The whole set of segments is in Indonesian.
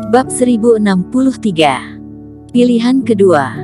Bab 1063. Pilihan kedua.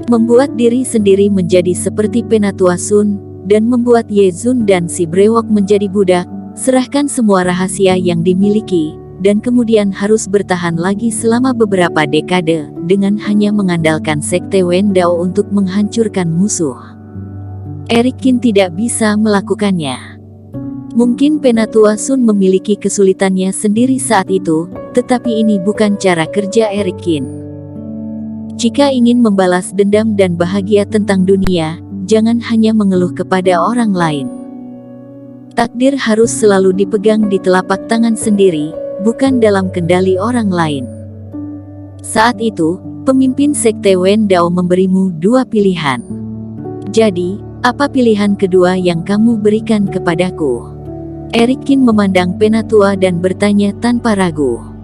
Membuat diri sendiri menjadi seperti Penatua Sun, dan membuat Ye Zun dan si brewok menjadi budak, serahkan semua rahasia yang dimiliki, dan kemudian harus bertahan lagi selama beberapa dekade, dengan hanya mengandalkan Sekte Wen Dao untuk menghancurkan musuh. Eric Qin tidak bisa melakukannya. Mungkin Penatua Sun memiliki kesulitannya sendiri saat itu, tetapi ini bukan cara kerja Eric Qin. Jika ingin membalas dendam dan bahagia tentang dunia, jangan hanya mengeluh kepada orang lain. Takdir harus selalu dipegang di telapak tangan sendiri, bukan dalam kendali orang lain. Saat itu, pemimpin Sekte Wen Dao memberimu dua pilihan. Jadi, apa pilihan kedua yang kamu berikan kepadaku? Eric Qin memandang Penatua dan bertanya tanpa ragu.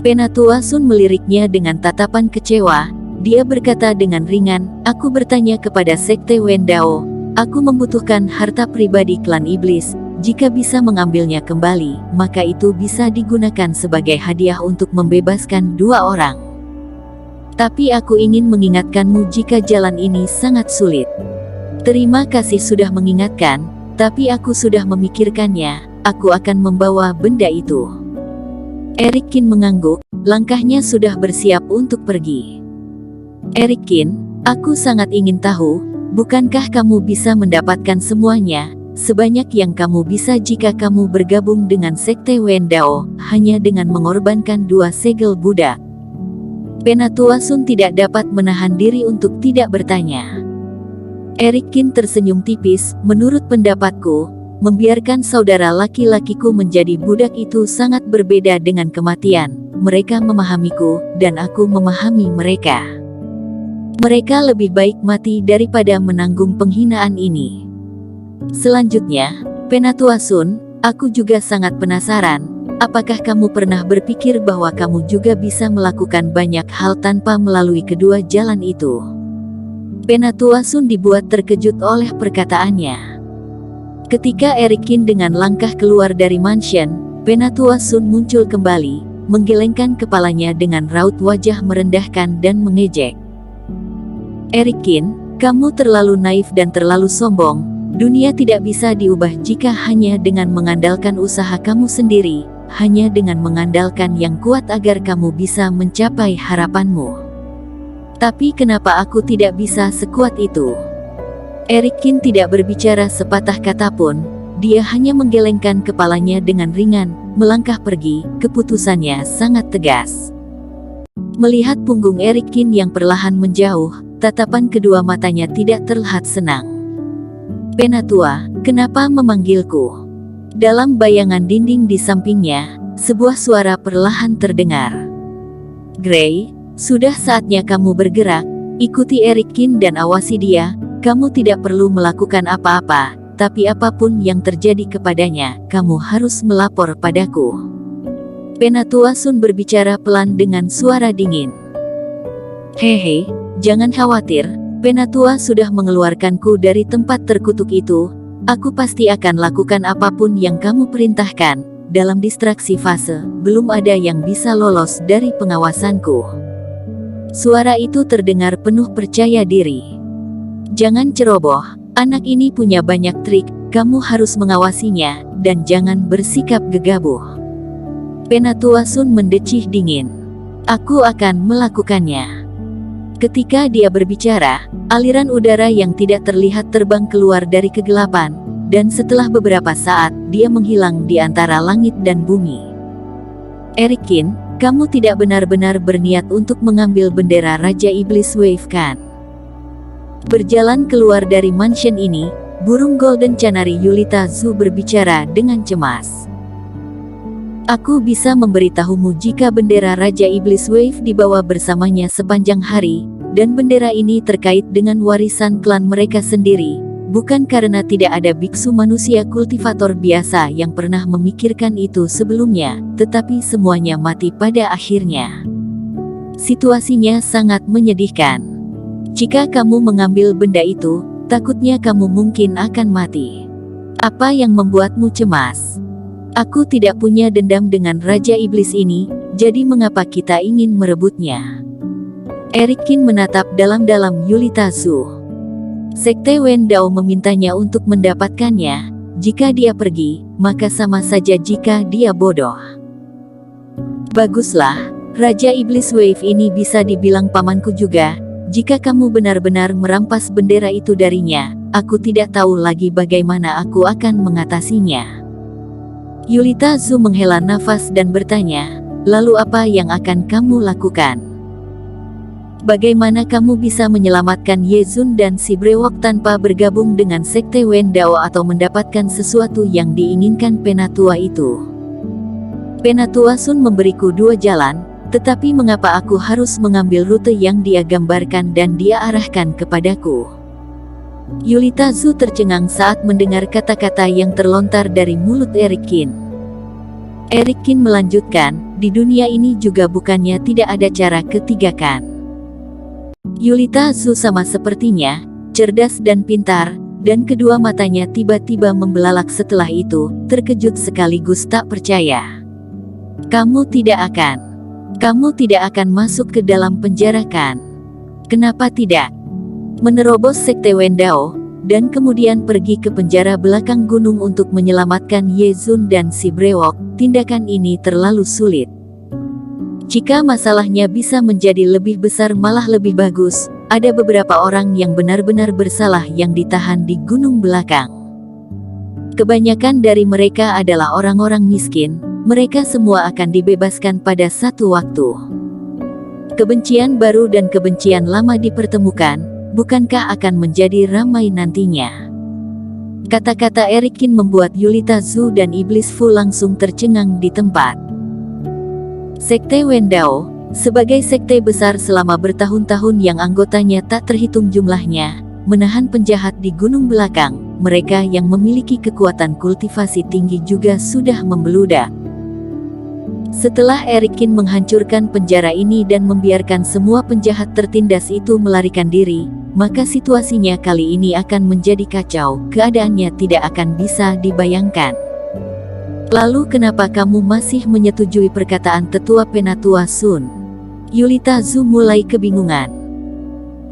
Penatua Sun meliriknya dengan tatapan kecewa. Dia berkata dengan ringan, "Aku bertanya kepada Sekte Wen Dao. Aku membutuhkan harta pribadi klan iblis. Jika bisa mengambilnya kembali, maka itu bisa digunakan sebagai hadiah untuk membebaskan dua orang. Tapi aku ingin mengingatkanmu jika jalan ini sangat sulit. Terima kasih sudah mengingatkan, tapi aku sudah memikirkannya. Aku akan membawa benda itu." Eric Qin mengangguk, langkahnya sudah bersiap untuk pergi. Eric Qin, aku sangat ingin tahu, bukankah kamu bisa mendapatkan semuanya, sebanyak yang kamu bisa jika kamu bergabung dengan Sekte Wen Dao, hanya dengan mengorbankan dua segel budak? Penatua Sun tidak dapat menahan diri untuk tidak bertanya. Eric Qin tersenyum tipis, menurut pendapatku, membiarkan saudara laki-lakiku menjadi budak itu sangat berbeda dengan kematian. Mereka memahamiku, dan aku memahami mereka. Mereka lebih baik mati daripada menanggung penghinaan ini. Selanjutnya, Penatua Sun, aku juga sangat penasaran, apakah kamu pernah berpikir bahwa kamu juga bisa melakukan banyak hal tanpa melalui kedua jalan itu? Penatua Sun dibuat terkejut oleh perkataannya. Ketika Eric Qin dengan langkah keluar dari mansion, Penatua Sun muncul kembali, menggelengkan kepalanya dengan raut wajah merendahkan dan mengejek. Eric Qin, kamu terlalu naif dan terlalu sombong. Dunia tidak bisa diubah jika hanya dengan mengandalkan usaha kamu sendiri, hanya dengan mengandalkan yang kuat agar kamu bisa mencapai harapanmu. Tapi kenapa aku tidak bisa sekuat itu? Eric Qin tidak berbicara sepatah kata pun, dia hanya menggelengkan kepalanya dengan ringan, melangkah pergi. Keputusannya sangat tegas. Melihat punggung Eric Qin yang perlahan menjauh, tatapan kedua matanya tidak terlihat senang. Penatua, kenapa memanggilku? Dalam bayangan dinding di sampingnya, sebuah suara perlahan terdengar. Gray, sudah saatnya kamu bergerak, ikuti Eric Qin dan awasi dia. Kamu tidak perlu melakukan apa-apa, tapi apapun yang terjadi kepadanya, kamu harus melapor padaku. Penatua Sun berbicara pelan dengan suara dingin. Hehe, jangan khawatir, Penatua sudah mengeluarkanku dari tempat terkutuk itu. Aku pasti akan lakukan apapun yang kamu perintahkan. Dalam distraksi fase, belum ada yang bisa lolos dari pengawasanku. Suara itu terdengar penuh percaya diri. Jangan ceroboh, anak ini punya banyak trik, kamu harus mengawasinya, dan jangan bersikap gegabah. Penatua Sun mendecih dingin. Aku akan melakukannya. Ketika dia berbicara, aliran udara yang tidak terlihat terbang keluar dari kegelapan, dan setelah beberapa saat, dia menghilang di antara langit dan bumi. Eric Qin, kamu tidak benar-benar berniat untuk mengambil bendera Raja Iblis Wave kan? Berjalan keluar dari mansion ini, burung Golden Canary Yulita Zhu berbicara dengan cemas. Aku bisa memberitahumu jika bendera Raja Iblis Wave dibawa bersamanya sepanjang hari, dan bendera ini terkait dengan warisan klan mereka sendiri, bukan karena tidak ada biksu manusia kultivator biasa yang pernah memikirkan itu sebelumnya, tetapi semuanya mati pada akhirnya. Situasinya sangat menyedihkan. Jika kamu mengambil benda itu, takutnya kamu mungkin akan mati. Apa yang membuatmu cemas? Aku tidak punya dendam dengan Raja Iblis ini, jadi mengapa kita ingin merebutnya? Eric Qin menatap dalam-dalam Yulita Zhu. Sekte Wen Dao memintanya untuk mendapatkannya. Jika dia pergi, maka sama saja jika dia bodoh. Baguslah, Raja Iblis Wave ini bisa dibilang pamanku juga. Jika kamu benar-benar merampas bendera itu darinya, aku tidak tahu lagi bagaimana aku akan mengatasinya. Yulita Zhu menghela nafas dan bertanya, lalu apa yang akan kamu lakukan? Bagaimana kamu bisa menyelamatkan Ye Zun dan si brewok tanpa bergabung dengan Sekte Wen Dao atau mendapatkan sesuatu yang diinginkan Penatua itu? Penatua Sun memberiku dua jalan, tetapi mengapa aku harus mengambil rute yang dia gambarkan dan dia arahkan kepadaku? Yulita Zhu tercengang saat mendengar kata-kata yang terlontar dari mulut Eric Qin. Eric Qin melanjutkan, di dunia ini juga bukannya tidak ada cara ketiga kan? Yulita Zhu sama sepertinya, cerdas dan pintar, dan kedua matanya tiba-tiba membelalak setelah itu, terkejut sekaligus tak percaya. Kamu tidak akan masuk ke dalam penjara kan? Kenapa tidak? Menerobos Sekte Wen Dao, dan kemudian pergi ke penjara belakang gunung untuk menyelamatkan Ye Zun dan si brewok, tindakan ini terlalu sulit. Jika masalahnya bisa menjadi lebih besar malah lebih bagus, ada beberapa orang yang benar-benar bersalah yang ditahan di gunung belakang. Kebanyakan dari mereka adalah orang-orang miskin, mereka semua akan dibebaskan pada satu waktu. Kebencian baru dan kebencian lama dipertemukan, bukankah akan menjadi ramai nantinya? Kata-kata Eric Qin membuat Yulita Zhu dan Iblis Fu langsung tercengang di tempat. Sekte Wen Dao, sebagai sekte besar selama bertahun-tahun yang anggotanya tak terhitung jumlahnya, menahan penjahat di gunung belakang, mereka yang memiliki kekuatan kultivasi tinggi juga sudah membeludak. Setelah Eric Qin menghancurkan penjara ini dan membiarkan semua penjahat tertindas itu melarikan diri, maka situasinya kali ini akan menjadi kacau, keadaannya tidak akan bisa dibayangkan. Lalu kenapa kamu masih menyetujui perkataan tetua Penatua Sun? Yulita Zhu mulai kebingungan.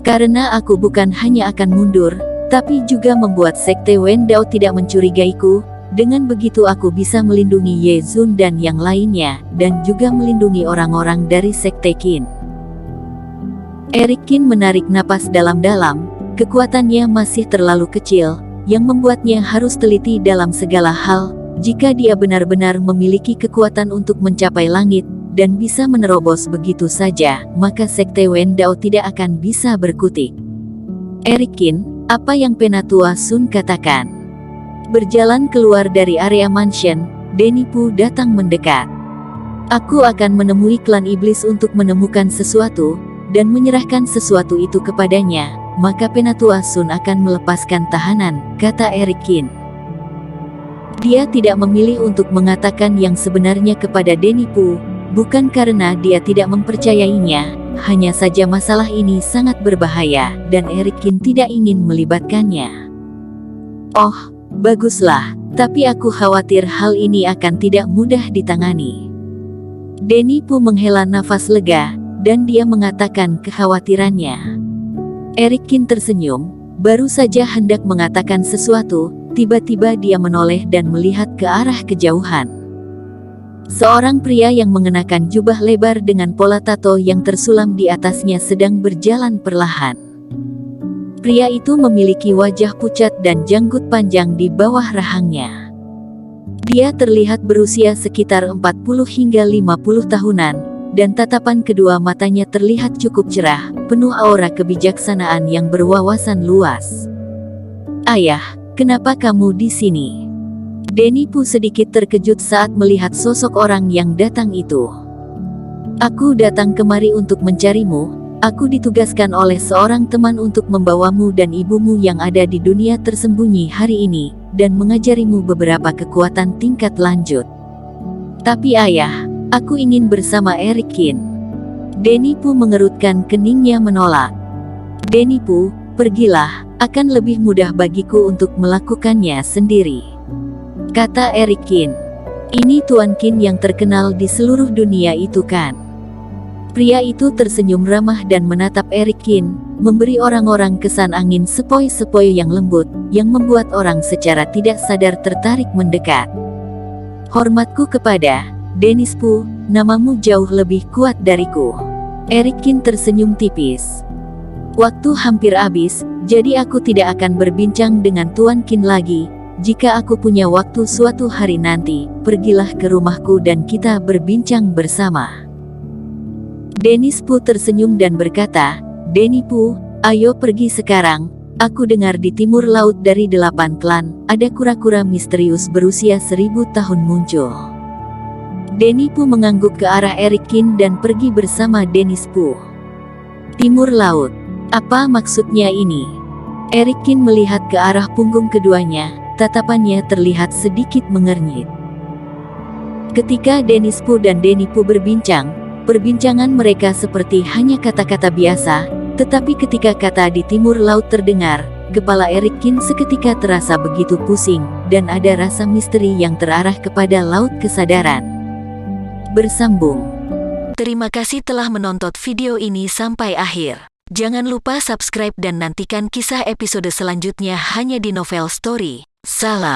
Karena aku bukan hanya akan mundur, tapi juga membuat Sekte Wen Dao tidak mencurigaiku. Dengan begitu aku bisa melindungi Ye Zun dan yang lainnya, dan juga melindungi orang-orang dari Sekte Qin. Eric Qin menarik napas dalam-dalam, kekuatannya masih terlalu kecil, yang membuatnya harus teliti dalam segala hal. Jika dia benar-benar memiliki kekuatan untuk mencapai langit, dan bisa menerobos begitu saja, maka Sekte Wen Dao tidak akan bisa berkutik. Eric Qin, apa yang Penatua Sun katakan? Berjalan keluar dari area mansion, Denny Pu datang mendekat. Aku akan menemui klan iblis untuk menemukan sesuatu, dan menyerahkan sesuatu itu kepadanya, maka Penatua Sun akan melepaskan tahanan, kata Eric Qin. Dia tidak memilih untuk mengatakan yang sebenarnya kepada Denny Pu, bukan karena dia tidak mempercayainya, hanya saja masalah ini sangat berbahaya, dan Eric Qin tidak ingin melibatkannya. Oh, baguslah, tapi aku khawatir hal ini akan tidak mudah ditangani. Denny Pu menghela nafas lega, dan dia mengatakan kekhawatirannya. Eric Qin tersenyum, baru saja hendak mengatakan sesuatu, tiba-tiba dia menoleh dan melihat ke arah kejauhan. Seorang pria yang mengenakan jubah lebar dengan pola tato yang tersulam di atasnya sedang berjalan perlahan. Pria itu memiliki wajah pucat dan janggut panjang di bawah rahangnya. Dia terlihat berusia sekitar 40 hingga 50 tahunan, dan tatapan kedua matanya terlihat cukup cerah, penuh aura kebijaksanaan yang berwawasan luas. Ayah, kenapa kamu di sini? Denny Pu sedikit terkejut saat melihat sosok orang yang datang itu. Aku datang kemari untuk mencarimu. Aku ditugaskan oleh seorang teman untuk membawamu dan ibumu yang ada di dunia tersembunyi hari ini, dan mengajarimu beberapa kekuatan tingkat lanjut. Tapi ayah, aku ingin bersama Eric Qin. Denny Pu mengerutkan keningnya menolak. Denny Pu, pergilah, akan lebih mudah bagiku untuk melakukannya sendiri, kata Eric Qin. Ini Tuan Qin yang terkenal di seluruh dunia itu kan? Pria itu tersenyum ramah dan menatap Eric Qin, memberi orang-orang kesan angin sepoi-sepoi yang lembut, yang membuat orang secara tidak sadar tertarik mendekat. Hormatku kepada Dennis Pu, namamu jauh lebih kuat dariku. Eric Qin tersenyum tipis. Waktu hampir habis, jadi aku tidak akan berbincang dengan Tuan Qin lagi. Jika aku punya waktu suatu hari nanti, pergilah ke rumahku dan kita berbincang bersama. Dennis Pu tersenyum dan berkata, Denny Pu, ayo pergi sekarang. Aku dengar di timur laut dari 8 klan, ada kura-kura misterius berusia 1000 tahun muncul. Denny Pu mengangguk ke arah Eric Qin dan pergi bersama Dennis Pu. Timur laut, apa maksudnya ini? Eric Qin melihat ke arah punggung keduanya, tatapannya terlihat sedikit mengernyit. Ketika Dennis Pu dan Denny Pu berbincang, perbincangan mereka seperti hanya kata-kata biasa, tetapi ketika kata di timur laut terdengar, kepala Eric Qin seketika terasa begitu pusing, dan ada rasa misteri yang terarah kepada laut kesadaran. Bersambung. Terima kasih telah menonton video ini sampai akhir. Jangan lupa subscribe dan nantikan kisah episode selanjutnya hanya di Novel Story. Salam.